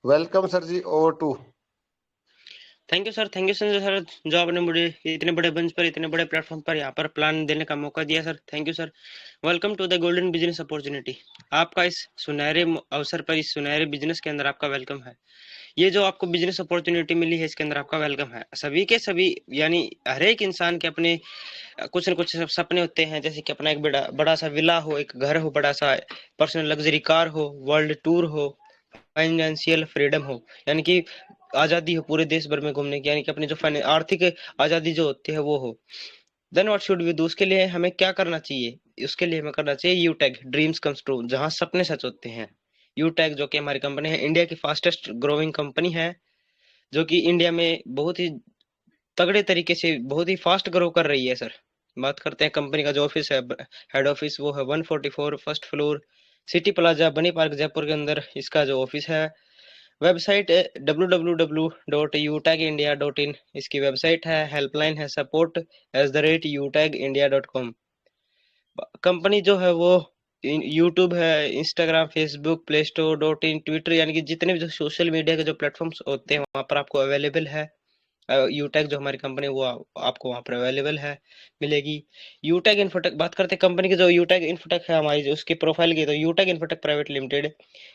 Welcome sir जी, over to. Thank you sir, thank you Sanjay sir, जो आपने मुझे इतने बड़े मंच पर, इतने बड़े प्लेटफॉर्म पर यहाँ पर प्लान देने का मौका दिया सर। Thank you sir. Welcome to the golden business opportunity. आपका इस सुनहरे अवसर पर, इस सुनहरे बिजनेस के अंदर आपका वेलकम है। ये जो आपको बिजनेस अपॉर्चुनिटी मिली है, इसके अंदर आपका वेलकम है। सभी के सभी, यानी हर एक इंसान के अपने कुछ न कुछ सपने होते हैं, जैसे कि अपना एक बड़ा बड़ा सा विला हो, एक घर हो, बड़ा सा पर्सनल लग्जरी कार हो, वर्ल्ड टूर हो, फाइनेंशियल फ्रीडम हो, यानी कि आजादी हो पूरे देश भर में घूमने की, यानी कि अपनी जो आर्थिक आजादी जो होती है वो हो। Then what should we do? उसके लिए हमें क्या करना चाहिए? उसके लिए हमें करना चाहिए यूटेक ड्रीम्स कम्स ट्रू, जहां सपने सच होते हैं। यूटेक जो कि हमारी कंपनी है, इंडिया की फास्टेस्ट ग्रोइंग कंपनी है, जो कि इंडिया में बहुत ही तगड़े तरीके से बहुत ही फास्ट ग्रो कर रही है सर। बात करते हैं कंपनी का जो ऑफिस है, हेड ऑफिस, वो है 144 फर्स्ट फ्लोर, सिटी प्लाजा, बनी पार्क, जयपुर के अंदर इसका जो ऑफिस है। वेबसाइट www.utag.india.in इसकी वेबसाइट है। हेल्पलाइन है support@utag.india.com। कंपनी जो है वो यूट्यूब है, Instagram, Facebook, play store dot in, Twitter, यानी कि जितने भी जो सोशल मीडिया के जो प्लेटफॉर्म्स होते हैं वहाँ पर आपको अवेलेबल है। यूटेक जो हमारी कंपनी, वो आपको वहाँ पर अवेलेबल है, मिलेगी। यूटेक इन्फोटेक, बात करते हैं कंपनी की। जो यूटेक इन्फोटेक है हमारी, जो उसकी प्रोफाइल की, तो UTech Infotech Private Limited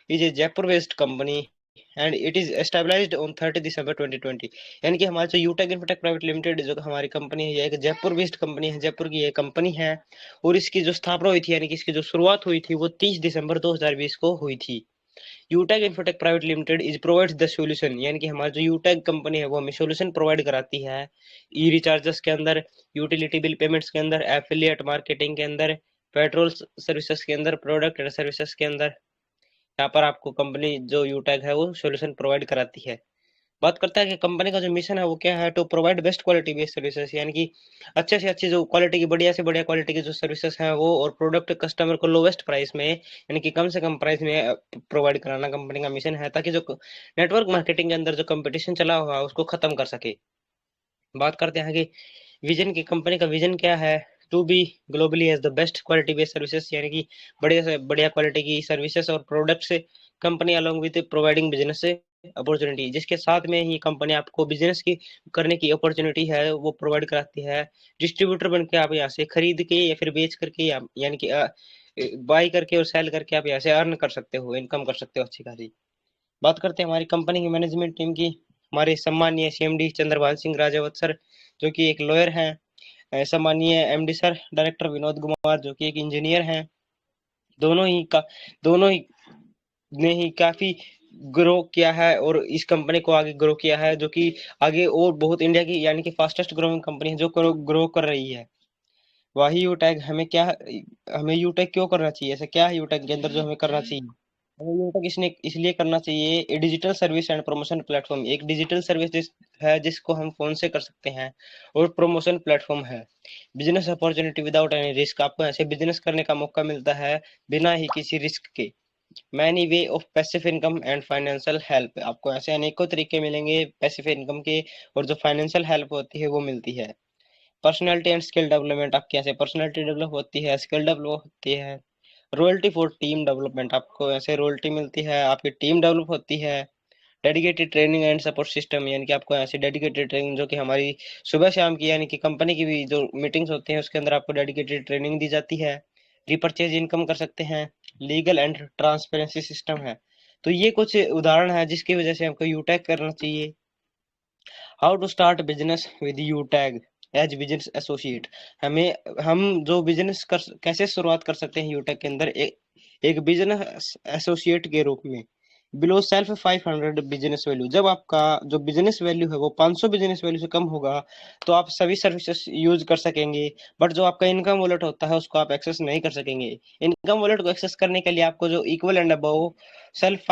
is a Jaipur based company and it is established on 30 December 2020। यानी कि हमारे जो यूटेक इन्फोटेक प्राइवेट लिमिटेड जो हमारी कंपनी है, ये एक जयपुर बेस्ड कंपनी है, जयपुर की ये कंपनी है। और इसकी जो स्थापना हुई थी, यानी कि इसकी जो शुरुआत हुई थी, वो 30 दिसंबर 2020 को हुई थी। UTech Infotech Private Limited is provides the solution, यानी कि हमारी जो यूटेक कंपनी है वो हमें सॉल्यूशन प्रोवाइड कराती है। ई रिचार्जेस के अंदर, यूटिलिटी बिल पेमेंट्स के अंदर, एफिलिएट मार्केटिंग के अंदर, पेट्रोल सर्विसेज के अंदर, प्रोडक्ट एंड सर्विसेज के अंदर, यहाँ पर आपको कंपनी जो यूटेक है वो सॉल्यूशन प्रोवाइड कराती है। बात करता है कि कंपनी का जो मिशन है वो क्या है, to provide best quality based services, यानी कि अच्छे से अच्छी जो क्वालिटी की, बढ़िया से बढ़िया क्वालिटी की जो सर्विसेज हैं वो, और प्रोडक्ट कस्टमर को लोवेस्ट प्राइस में, यानी कि कम से कम प्राइस में प्रोवाइड कराना कंपनी का मिशन है, ताकि जो नेटवर्क मार्केटिंग के अंदर जो कंपटीशन चला हुआ है उसको खत्म कर सके। बात करते हैं कि विजन की, कंपनी का विजन क्या है, to be globally as the best quality based services, यानी कि बढ़िया से बढ़िया क्वालिटी की सर्विसेज और प्रोडक्ट से company along with providing business opportunity, जिसके साथ में ही कंपनी आपको बिजनेस की करने की अपॉर्चुनिटी है वो प्रोवाइड कराती है। डिस्ट्रीब्यूटर बन के आप यहाँ से खरीद के या फिर बेच करके, यानी कि बाई करके और सेल करके आप यहाँ से अर्न कर सकते हो, इनकम कर सकते हो अच्छी खासी। बात करते हैं हमारी कंपनी की मैनेजमेंट टीम की। हमारे सम्मानीय सीएमडी चंद्रभान सिंह राजावत सर, जो कि एक लॉयर हैं। सम्मानीय MD sir director Vinod Kumar, जो कि एक इंजीनियर हैं। दोनों ही का दोनों ही ने ही काफी ग्रो किया है और इस कंपनी को आगे ग्रो किया है, जो कि आगे और बहुत इंडिया की, यानी कि फास्टेस्ट ग्रोइंग कंपनी है जो ग्रो कर रही है। वही यूटैग हमें क्या, हमें यूटैग क्यों करना चाहिए, ऐसा क्या है यूटैग के अंदर जो हमें करना चाहिए? हमें यूटैग इसलिए करना चाहिए, a digital service and promotion platform, एक डिजिटल सर्विस है जिसको हम फोन से कर सकते हैं, और प्रमोशन प्लेटफॉर्म है। Business opportunity without any risk, आपको ऐसे बिजनेस करने का मौका मिलता है बिना ही किसी रिस्क के। Many way of passive income and financial help, आपको ऐसे अनेकों तरीके मिलेंगे पैसिव इनकम के, और जो फाइनेंशियल हेल्प होती है वो मिलती है। पर्सनालिटी एंड स्किल डेवलपमेंट, आपकी ऐसे पर्सनालिटी डेवलप होती है, स्किल डेवलप होती है। रॉयल्टी फॉर टीम डेवलपमेंट, आपको ऐसे रॉयल्टी मिलती है, आपकी टीम डेवलप होती है। Dedicated training and support system, यानी कि आपको ऐसे डेडिकेटेड ट्रेनिंग, जो कि हमारी सुबह शाम की, यानी कि कंपनी की भी जो मीटिंग्स होती हैं उसके अंदर आपको डेडिकेटेड ट्रेनिंग दी जाती है। रिपर्चेज इनकम कर सकते हैं। लीगल एंड ट्रांसपेरेंसी सिस्टम है। तो ये कुछ उदाहरण है जिसकी वजह से हमको यूटैग करना चाहिए। How to start business with UTag as business associate, हम जो बिजनेस कर कैसे शुरुआत कर सकते हैं यूटैग के अंदर, एक बिजनेस एसोसिएट के रूप में। बिलो सेल्फ 500 बिजनेस वैल्यू, जब आपका जो बिजनेस वैल्यू है वो 500 बिजनेस वैल्यू से कम होगा तो आप सभी सर्विसेज यूज कर सकेंगे। बट जो आपका इनकम वॉलेट होता है उसको आप एक्सेस नहीं कर सकेंगे। इनकम वॉलेट को एक्सेस करने के लिए आपको जो equal and above self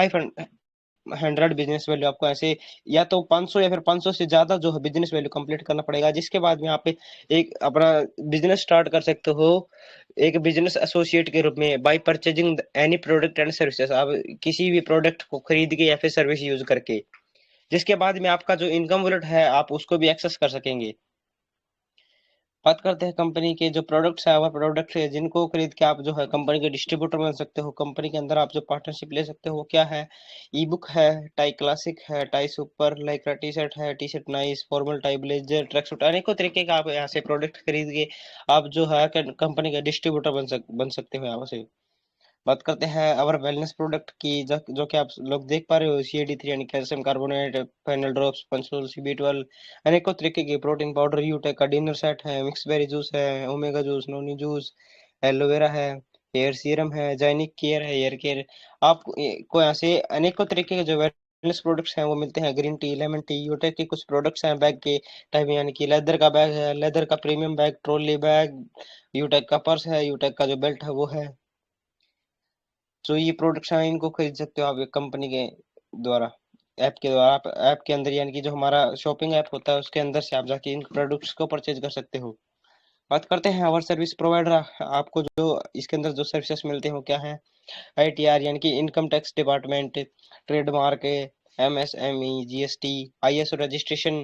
500 business value, आपको ऐसे या तो 500 या फिर 500 से ज्यादा जो है बिजनेस वैल्यू कंप्लीट करना पड़ेगा, जिसके बाद में आप एक अपना बिजनेस स्टार्ट कर सकते हो एक बिजनेस एसोसिएट के रूप में, bye purchasing any product and services, आप किसी भी प्रोडक्ट को खरीद के या फिर सर्विस यूज करके, जिसके बाद में आपका जो इनकम वॉलेट है आप उसको भी एक्सेस कर सकेंगे। बात करते हैं कंपनी के जो प्रोडक्ट्स है, वह प्रोडक्ट है जिनको खरीद के आप जो है कंपनी के डिस्ट्रीब्यूटर बन सकते हो। कंपनी के अंदर आप जो पार्टनरशिप ले सकते हो वो क्या है? ई बुक है, टाई क्लासिक है, tie super, Lycra T shirt है, T shirt nice, formal tie, blazer, tracksuit, अनेकों तरीके का आप यहाँ से प्रोडक्ट खरीद के आप जो है कंपनी का डिस्ट्रीब्यूटर बन सकते हो यहाँ से। बात करते हैं अवर वेलनेस प्रोडक्ट की, जो कि आप लोग देख पा रहे हो, CAD3 यानी calcium carbonate, final drops, punch hole, CB12, अनेकों तरीके के प्रोटीन पाउडर, यूटेक का डिनर सेट है, मिक्स बेरी जूस है, omega juice, noni juice, aloe vera है, हेयर सीरम है, जाइनिक केयर है, हेयर केयर। आपको यहाँ से अनेकों तरीके के जो वेलनेस प्रोडक्ट्स हैं वो मिलते हैं। ग्रीन टी, लेमन टी, यूटेक के कुछ प्रोडक्ट्स हैं बैग के टाइप, यानी कि लेदर का बैग है, लेदर का प्रीमियम बैग, ट्रॉली बैग, यूटेक का पर्स है, यूटेक का जो बेल्ट है वो है। जो ये प्रोडक्ट्स हैं इनको खरीद सकते हो आप एक कंपनी के द्वारा, ऐप के द्वारा। आप ऐप के अंदर यानी कि जो हमारा शॉपिंग ऐप होता है उसके अंदर से आप जाके इन प्रोडक्ट्स को परचेज कर सकते हो। बात करते हैं आवर सर्विस प्रोवाइडर, आपको जो इसके अंदर जो सर्विसेज मिलते हो क्या है? ITR यानी कि income tax department, trademark, MSME, GST, ISO registration,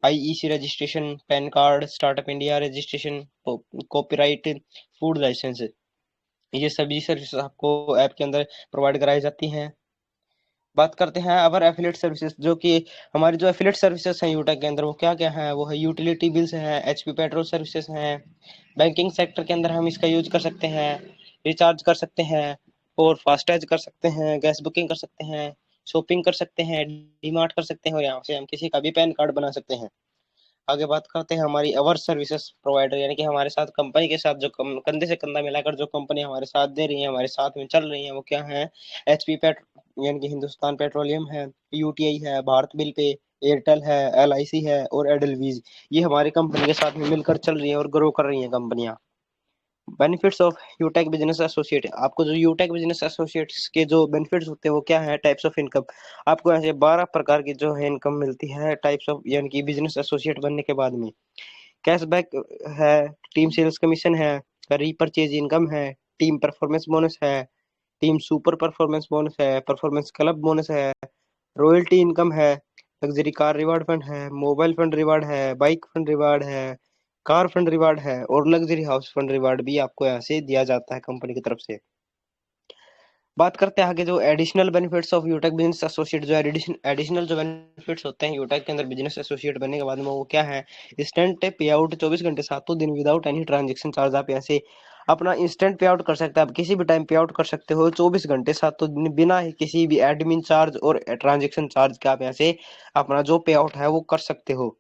IEC registration, PAN card, startup India registration, copyright, food licence, ये सभी सर्विस आपको ऐप के अंदर प्रोवाइड कराई जाती हैं। बात करते हैं अवर एफिलिएट सर्विसेज, जो कि हमारी जो एफिलिएट सर्विसेज हैं यूटा के अंदर वो क्या क्या है? वो है यूटिलिटी बिल्स हैं, HP पेट्रोल सर्विसेज हैं। बैंकिंग सेक्टर के अंदर हम इसका यूज कर सकते हैं, रिचार्ज कर सकते हैं, और फास्टैग कर सकते हैं, गैस बुकिंग कर सकते हैं, शॉपिंग कर सकते हैं, डीमार्ट कर सकते हैं, और यहाँ से हम किसी का भी पैन कार्ड बना सकते हैं। आगे बात करते हैं हमारी अवर सर्विसेज प्रोवाइडर, यानी कि हमारे साथ कंपनी के साथ जो कंधे से कंधा मिलाकर जो कंपनी हमारे साथ दे रही है, हमारे साथ में चल रही है, वो क्या है? HP पेट यानी कि हिंदुस्तान पेट्रोलियम है, UTI है, भारत बिल पे, एयरटेल है, LIC है, और एडलवीज। ये हमारी कंपनी के साथ में मिलकर चल रही है और ग्रो कर रही है कंपनियां। बेनिफिट्स ऑफ यूटेक बिजनेस एसोसिएट, आपको जो यूटेक बिजनेस एसोसिएट्स के जो बेनिफिट्स होते हैं वो क्या है? टाइप्स ऑफ इनकम, आपको ऐसे 12 प्रकार की जो है इनकम मिलती है टाइप्स ऑफ, यानी कि बिजनेस एसोसिएट बनने के बाद में। कैशबैक है, टीम सेल्स कमीशन है, रीपरचेज इनकम है, टीम परफॉर्मेंस बोनस है, टीम सुपर परफॉर्मेंस बोनस है, परफॉर्मेंस क्लब बोनस है, रॉयल्टी इनकम है, लग्जरी कार रिवार्ड फंड है, मोबाइल फंड रिवार्ड है, बाइक फंड रिवार्ड है, कार फंड रिवार्ड है, और लग्जरी हाउस फंड रिवार्ड भी आपको यहाँ से दिया जाता है कंपनी की तरफ से। बात करते हैं आगे जो additional benefits of यूटेक business associate, जो एडिशनल जो बेनिफिट्स होते हैं यूटेक के अंदर बिजनेस एसोसिएट बनने के बाद में, वो क्या है? इंस्टेंट पे आउट 24 घंटे 7 दिन विदाउट एनी ट्रांजेक्शन चार्ज। आप यहाँ से अपना इंस्टेंट पे आउट कर सकते हैं, आप किसी भी टाइम पे आउट कर सकते हो 24 घंटे 7 दिन बिना ही किसी भी एडमिन चार्ज और ट्रांजेक्शन चार्ज के। आप यहाँ से अपना जो पे आउट है वो कर सकते हो।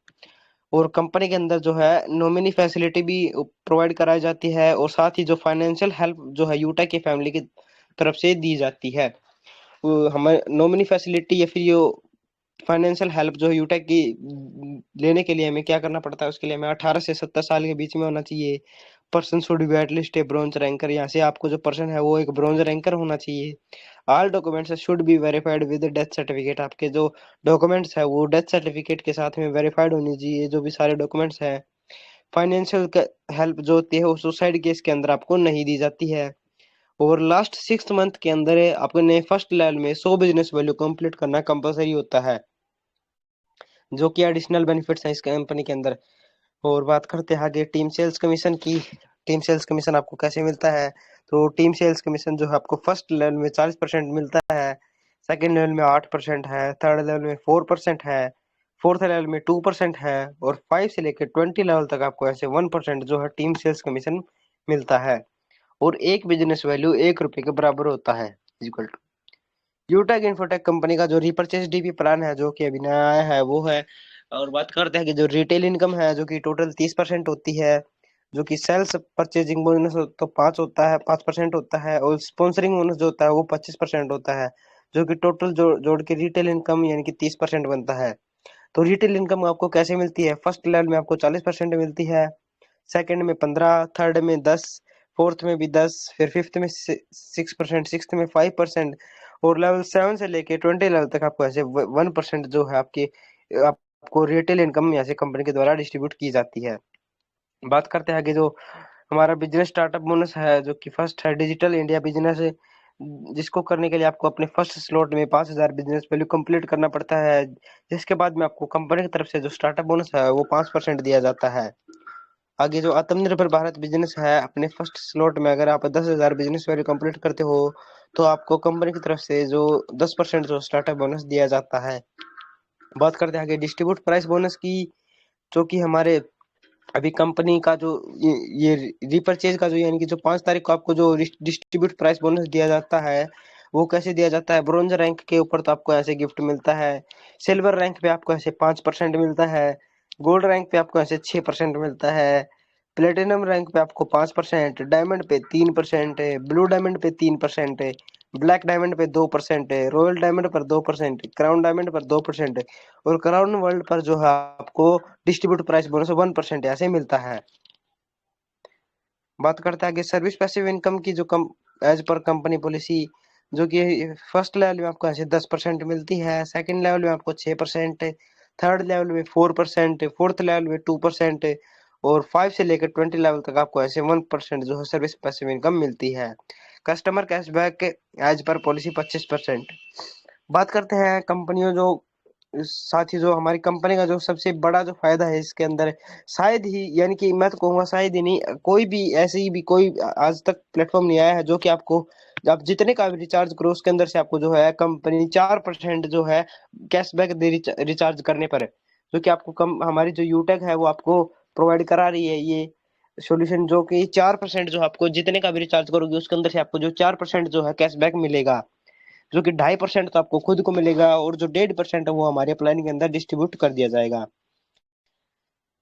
और कंपनी के अंदर जो है नॉमिनी फैसिलिटी भी प्रोवाइड कराई जाती है, और साथ ही जो फाइनेंशियल हेल्प जो है यूटेक की फैमिली की तरफ से दी जाती है। हमें नॉमिनी फैसिलिटी या फिर ये फाइनेंशियल हेल्प जो है यूटेक की लेने के लिए हमें क्या करना पड़ता है? उसके लिए हमें 18 से 70 साल के बीच में होना चाहिए। Person should be at least A bronze ranker, यहाँ से आपको जो पर्सन है वो एक ब्रॉन्ज रैंकर होना चाहिए। All documents should be verified with death certificate, आपके जो डॉक्यूमेंट्स है वो डेथ सर्टिफिकेट के साथ में वेरीफाइड होनी चाहिए, जो भी सारे डॉक्यूमेंट्स हैं। फाइनेंशियल हेल्प जो होती है वो सुसाइड केस के अंदर आपको नहीं दी जाती है। और लास्ट 6 मंथ के अंदर अपने फर्स्ट लेवल में 100 बिजनेस वैल्यू कंप्लीट करना कंपलसरी होता है, जो कि एडिशनल बेनिफिट्स हैं इस कंपनी के अंदर। और बात करते हैं आगे टीम सेल्स कमीशन की। टीम सेल्स कमीशन आपको कैसे मिलता है? तो टीम सेल्स कमीशन जो है आपको फर्स्ट लेवल में 40% मिलता है, सेकेंड लेवल में 8% है, थर्ड लेवल में 4% है, फोर्थ लेवल में 2% है, और 5 से लेकर 20 लेवल तक आपको ऐसे 1% जो है टीम सेल्स कमीशन मिलता है। और एक बिजनेस वैल्यू 1 रुपए के बराबर होता है, equal to. Utech Infotech company का जो रिपर्चेज डीपी प्लान है जो कि अभी नया आया है वो है। और बात करते हैं कि जो रिटेल इनकम है जो कि टोटल 30% होती है, जो कि सेल्स परचेजिंग बोनस तो 5% होता है, और स्पॉन्सरिंग बोनस जो होता है वो 25% होता है, जो कि टोटल जोड़ के रिटेल इनकम यानी कि 30% बनता है। तो रिटेल इनकम आपको कैसे मिलती है? फर्स्ट लेवल में आपको 40% मिलती है, सेकंड में 15, थर्ड में 10, फोर्थ में भी 10, फिर फिफ्थ में 6%, सिक्स्थ में 5%, और लेवल 7 से लेके 20 लेवल तक आपको ऐसे 1% जो है आपको रिटेल इनकम यहाँ से कंपनी के द्वारा डिस्ट्रीब्यूट की जाती है। बात करते हैं आगे जो हमारा बिजनेस स्टार्टअप बोनस है, जो कि फर्स्ट है डिजिटल इंडिया बिजनेस, जिसको करने के लिए आपको अपने फर्स्ट स्लॉट में 5,000 बिजनेस वैल्यू कंप्लीट करना पड़ता है, जिसके बाद में आपको कंपनी की तरफ से जो स्टार्टअप बोनस है वो 5% दिया जाता है। आगे जो आत्मनिर्भर भारत बिजनेस है, अपने फर्स्ट स्लॉट में अगर आप 10,000 बिजनेस वैल्यू कंप्लीट करते हो तो आपको कंपनी की तरफ से जो 10% जो स्टार्टअप बोनस दिया जाता है। बात करते हैं आगे डिस्ट्रीब्यूट प्राइस बोनस की, जो कि हमारे अभी कंपनी का जो ये रिपर्चेज का जो यानी कि जो 5 तारीख को आपको जो डिस्ट्रीब्यूट प्राइस बोनस दिया जाता है, वो कैसे दिया जाता है। ब्रोंज रैंक के ऊपर तो आपको ऐसे गिफ्ट मिलता है, सिल्वर रैंक पे आपको ऐसे 5% मिलता है, गोल्ड रैंक पे आपको ऐसे 6% मिलता है, प्लेटिनम रैंक पे आपको 5%, डायमंड पे 3% है, ब्लू डायमंड पे 3% है, ब्लैक डायमंड पे 2% है, रॉयल डायमंड पर 2%, क्राउन डायमंड पर 2% है, और क्राउन वर्ल्ड पर जो है आपको डिस्ट्रीब्यूट प्राइस बोनस 1% ऐसे मिलता है। बात करते हैं आगे सर्विस पैसिव इनकम की, जो कम एज पर कंपनी पॉलिसी, जो कि फर्स्ट लेवल में आपको ऐसे 10% मिलती है, सेकंड लेवल में आपको 6%, थर्ड लेवल में 4%, फोर्थ लेवल में 2%, और 5 से लेकर 20 लेवल तक आपको ऐसे 1% जो है सर्विस पैसिव इनकम मिलती है। Customer cashback as per policy 25%। बात करते हैं कंपनियों जो साथ ही जो हमारी कंपनी का जो सबसे बड़ा जो फायदा है इसके अंदर, शायद ही यानी कि मैं तो कहूँगा शायद ही नहीं, कोई भी ऐसे ही भी कोई आज तक प्लेटफॉर्म नहीं आया है जो कि आपको आप जितने का भी रिचार्ज करो उसके अंदर से आपको जो है कंपनी 4% जो है कैशबैक दे रिचार्ज करने पर, जो कि आपको कम हमारी जो यूटेक है वो आपको प्रोवाइड करा रही है ये सॉल्यूशन, जो कि 4% जो आपको जितने का भी रिचार्ज करोगे उसके अंदर से आपको जो 4% जो है कैशबैक मिलेगा, जो कि 2.5% तो आपको खुद को मिलेगा और जो 1.5% है वो हमारे प्लान के अंदर डिस्ट्रीब्यूट कर दिया जाएगा।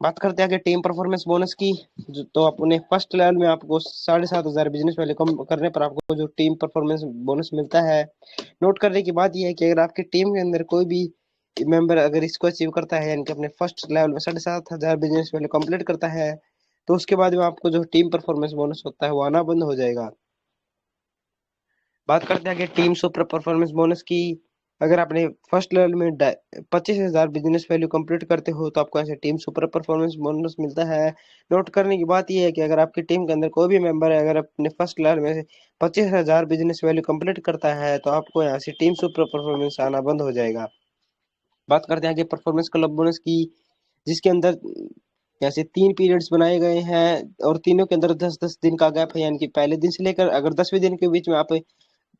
बात करते हैं आगे टीम परफॉर्मेंस बोनस की, जो तो अपने फर्स्ट लेवल में आपको 7,500 बिजनेस वैल्यू कम करने पर आपको जो टीम परफॉर्मेंस बोनस मिलता है। नोट करने की बात यह है कि अगर आपकी टीम के अंदर कोई भी मेंबर अगर इसको अचीव करता है, यानी कि अपने फर्स्ट लेवल में 7,500 बिजनेस वैल्यू कंप्लीट करता है, तो उसके बाद में आपको जो टीम परफॉर्मेंस बोनस होता है वो आना बंद हो जाएगा। बात करते हैं कि टीम सुपर परफॉर्मेंस बोनस की, अगर आपने फर्स्ट लेवल में 25,000 बिजनेस वैल्यू कंप्लीट करते हो तो आपको ऐसे टीम सुपर परफॉर्मेंस बोनस मिलता है। नोट करने की बात यह है कि अगर आपकी टीम के अंदर कोई भी मेंबर है अगर अपने फर्स्ट लेवल में 25,000 बिजनेस वैल्यू कंप्लीट करता है तो आपको यहाँ से टीम सुपर परफॉर्मेंस आना बंद हो जाएगा। बात करते हैं आगे परफॉर्मेंस क्लब बोनस की, जिसके अंदर ऐसे 3 पीरियड्स बनाए गए हैं और तीनों के अंदर 10-10 दिन का गैप है, यानी कि पहले दिन से लेकर अगर 10वें दिन के बीच में आप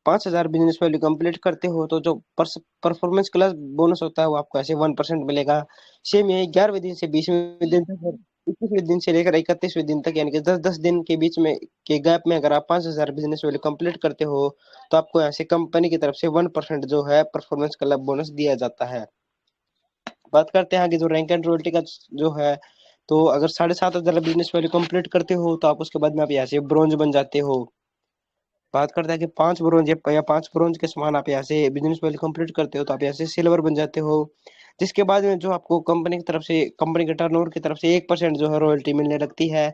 5,000 बिजनेस वैल्यू कंप्लीट करते हो तो जो परफॉर्मेंस क्लब बोनस होता है वो आपको ऐसे 1% मिलेगा। सेम यही 11वें दिन से 20वें दिन तक और 21वें दिन से लेकर 31वें दिन तक, यानी कि 10-10 दिन के बीच में के गैप में अगर आप 5,000 बिजनेस वैल्यू कंप्लीट करते हो तो आपको ऐसे कंपनी की तरफ से 1% जो है परफॉर्मेंस क्लब बोनस दिया जाता है। बात करते हैं आगे जो रैंक एंड रॉयल्टी का जो है, तो अगर 7,500 बिजनेस वैल्यू कंप्लीट करते हो तो आप उसके बाद में आप यहाँ से ब्रॉन्ज बन जाते हो। बात करते हैं कि 5 ब्रॉन्ज या 5 ब्रॉन्ज के समान आप यहाँ से बिजनेस वैल्यू कंप्लीट करते हो तो आप यहाँ से सिल्वर बन जाते हो, जिसके बाद में जो आपको कंपनी की तरफ से कंपनी के टर्नओवर की तरफ से 1% जो है रॉयल्टी मिलने लगती है।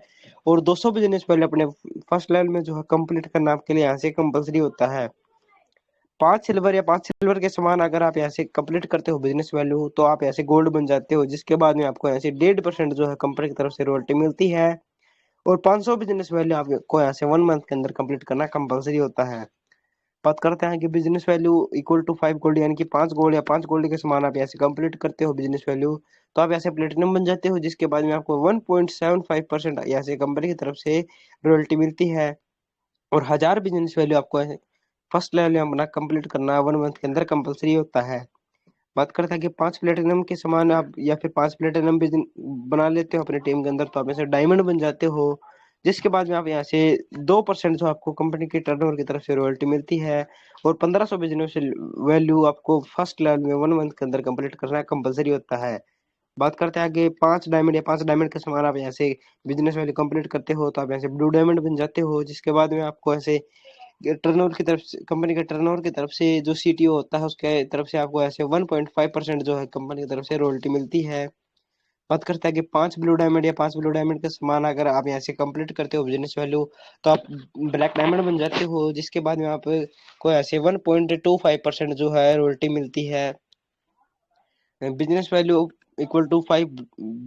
और 200 बिजनेस वैल्यू अपने फर्स्ट लेवल में जो है कंप्लीट करना आपके लिए यहाँ से कंपलसरी होता है। 5 सिल्वर के समान अगर आप यहाँ से कंप्लीट करते हो बिजनेस वैल्यू तो आप यहाँ से गोल्ड बन जाते हो, जिसके बाद में आपको यहाँ से 1.5% जो है कंपनी की तरफ से रॉयल्टी मिलती है। और 500 बिजनेस वैल्यू आपको यहाँ से 1 मंथ के अंदर कंप्लीट करना कंपलसरी होता है। बात करते हैं कि business value equal to 5 gold, यानी कि 5 गोल्ड या 5 गोल्ड के समान आप ऐसे कंप्लीट करते हो बिजनेस वैल्यू तो आप ऐसे प्लेटिनम बन जाते हो, जिसके बाद में आपको 1.75% ऐसे कंपनी की तरफ से रॉयल्टी मिलती है। और 1,000 बिजनेस वैल्यू आपको फर्स्ट लेवल में अपना कंप्लीट करना 1 मंथ के अंदर कंपलसरी होता है। बात करते हैं कि 5 प्लेटिनम के समान आप या फिर 5 प्लेटिनम बना लेते हो अपनी टीम के अंदर तो आप ऐसे डायमंड बन जाते हो, जिसके बाद में आप यहाँ से 2% जो आपको कंपनी के टर्नओवर की तरफ से रॉयल्टी मिलती है। और 1,500 बिजनेस वैल्यू आपको फर्स्ट लेवल में 1 मंथ के अंदर कंप्लीट करना कंपलसरी होता है। बात करते हैं आगे 5 डायमंड के समान आप यहाँ से बिजनेस वैल्यू कंप्लीट करते हो तो आप यहाँ से ब्लू डायमंड बन जाते हो, जिसके बाद में आपको ऐसे टर्नओवर की तरफ से कंपनी के टर्नओवर की तरफ से जो सीटीओ होता है उसके तरफ से आपको ऐसे 1.5% जो है कंपनी की तरफ से रॉयल्टी मिलती है। बात करते हैं कि 5 ब्लू डायमंड के समान अगर आप यहाँ से कंप्लीट करते हो बिजनेस वैल्यू तो आप ब्लैक डायमंड बन जाते हो, जिसके बाद में आप को ऐसे 1.25% जो है रॉयल्टी मिलती है। Business value equal to 5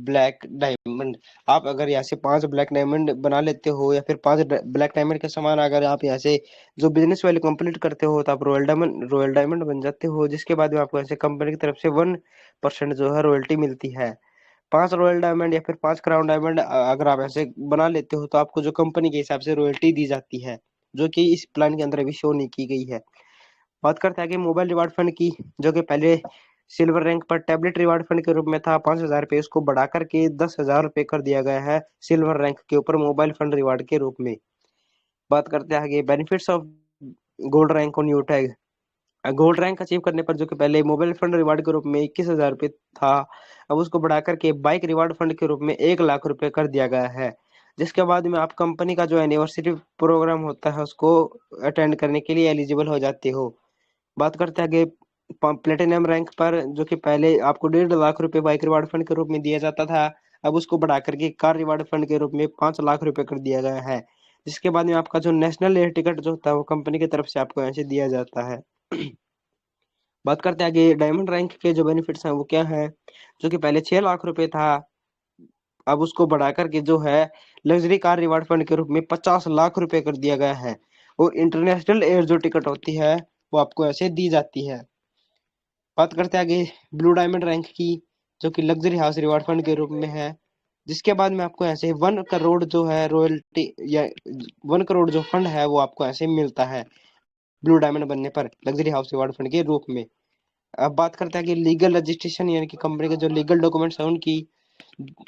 black diamond, आप अगर यहाँ से 5 ब्लैक डायमंड बना लेते हो या फिर 5 ब्लैक डायमंड के समान अगर आप यहाँ से जो बिजनेस वैल्यू कंप्लीट करते हो तो आप रॉयल डायमंड बन जाते हो, जिसके बाद में आपको ऐसे कंपनी की तरफ से 1% जो है रॉयल्टी मिलती है। 5 रॉयल डायमंड या फिर 5 क्राउन डायमंड अगर आप ऐसे बना लेते हो तो आपको जो कंपनी के हिसाब से रॉयल्टी दी जाती है, जो कि इस प्लान के अंदर अभी शो नहीं की गई है। बात करते हैं आगे मोबाइल रिवार्ड फंड की, जो कि पहले सिल्वर रैंक पर टैबलेट रिवार्ड फंड के रूप में था 5,000 रुपये, उसको बढ़ा करके 10,000 रुपये कर दिया गया है सिल्वर रैंक के ऊपर मोबाइल फंड रिवार्ड के रूप में। बात करते हैं आगे benefits of gold rank on you tag. Gold rank achieve करने पर, जो कि पहले मोबाइल फंड रिवार्ड के रूप में 21,000 रुपये था, अब उसको बढ़ा करके बाइक रिवार्ड फंड के रूप में 1 लाख रुपए कर दिया गया है। जिसके बाद में आप कंपनी का जो एनिवर्सरी प्रोग्राम होता है उसको अटेंड करने के लिए एलिजिबल हो जाते हो। बात करते हैं आगे प्लेटिनम रैंक पर, जो कि पहले आपको 1.5 लाख रुपए बाइक रिवार्ड फंड के रूप में दिया जाता था, अब उसको बढ़ा करके कार रिवार्ड फंड के रूप में 5 लाख रुपए कर दिया गया है। जिसके बाद में आपका जो नेशनल एयर टिकट जो होता है वो कंपनी की तरफ से आपको ऐसे दिया जाता है। बात करते हैं आगे डायमंड रैंक के जो बेनिफिट्स हैं वो क्या है, जो कि पहले 6 लाख रुपए था, अब उसको बढ़ा करके जो है लग्जरी कार रिवार्ड फंड के रूप में 50 लाख रुपए कर दिया गया है। और इंटरनेशनल एयर जो टिकट होती है वो आपको ऐसे दी जाती है। बात करते हैं आगे ब्लू डायमंड रैंक की, जो कि लग्जरी हाउस रिवार्ड फंड के रूप में है। जिसके बाद में आपको ऐसे 1 करोड़ जो है रॉयल्टी या 1 करोड़ जो फंड है वो आपको ऐसे मिलता है ब्लू डायमंड बनने पर लग्जरी हाउस रिवार्ड फंड के रूप में। अब बात करते हैं कि लीगल रजिस्ट्रेशन यानी कि कंपनी के जो लीगल डॉक्यूमेंट्स हैं उनकी,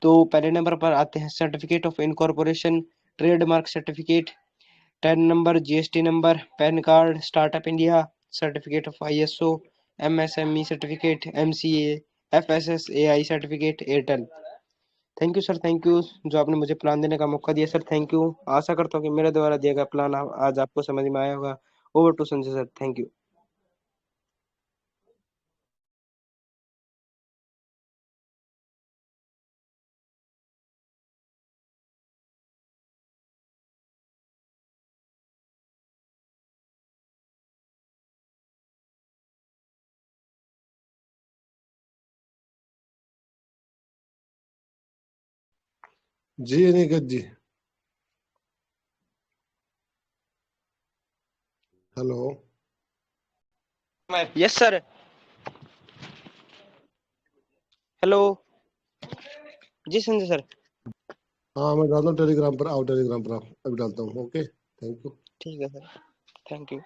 तो पहले नंबर पर आते हैं certificate of incorporation, trademark certificate, 10 number GST number, pan card, startup India certificate of ISO, MSME certificate, MCA, FSS AI certificate, Airtel. Thank you sir, thank you जो आपने मुझे प्लान देने का मौका दिया सर, थैंक यू। आशा करता हूँ कि मेरे द्वारा दिया गया प्लान आज आपको समझ में आया होगा। Over to Sanjay sir, thank you. जी Aniket ji. Hello. Yes sir. Hello. जी संजय सर। हाँ मैं डालता हूँ टेलीग्राम पर, आओ टेलीग्राम पर आओ, अभी डालता हूँ। Okay, thank you. ठीक है सर, थैंक यू।